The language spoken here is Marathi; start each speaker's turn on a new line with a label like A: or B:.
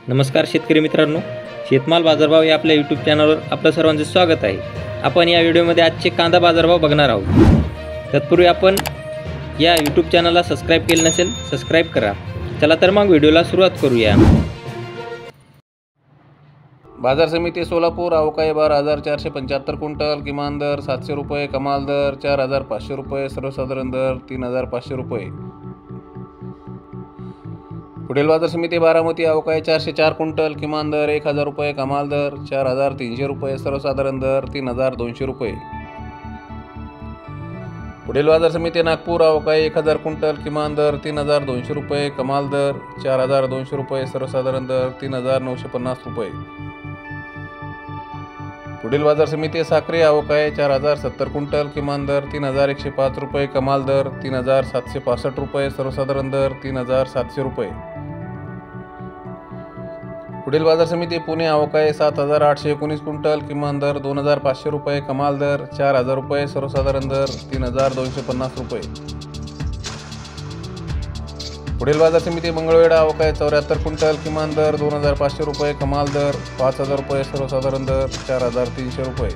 A: नमस्कार शेतकरी मित्रांनो, शेतमाल बाजारभाव या आपल्या यूट्यूब चॅनलवर आपलं सर्वांचे स्वागत आहे। आपण या व्हिडिओमध्ये आजचे कांदा बाजारभाव बघणार आहोत। तत्पूर्वी आपण या यूट्यूब चॅनलला सबस्क्राइब केले नसेल सबस्क्राइब करा। चला तर मग व्हिडिओला सुरुवात करूया।
B: बाजार समिती सोलापूर अवकाळी 12,475 क्विंटल, किमान दर 700 रुपये, कमाल दर 4,500 रुपये, सर्वसाधारण दर 3,500 रुपये। पुढील बाजार समिती बारामती अवकाळी 404 क्विंटल, किमान दर 1,000 रुपये, कमाल दर 4,300 रुपये, सर्वसाधारण दर 3,200 रुपये। पुढील बाजार समिती नागपूर अवकाळी 1,000 क्विंटल, किमान दर 3,200 रुपये, कमाल दर 4,200 रुपये, सर्वसाधारण दर 3,950 रुपये। पुढील बाजार समिती साक्री अवकाळी 4,070 क्विंटल, किमान दर 3,105 रुपये, कमाल दर 3,765 रुपये, सर्वसाधारण दर 3,700 रुपये। पुढील बाजार समिती पुणे अवकाळी 7,819 क्विंटल, किमान दर 2,500 रुपये, कमाल दर 4,000 रुपये, सर्वसाधारण दर 3,250 रुपये। पुढील बाजार समिती मंगळवेढा अवकाळी 74 क्विंटल, किमान दर 2,500 रुपये, कमाल दर 5,000 रुपये, सर्वसाधारण दर 4,300 रुपये।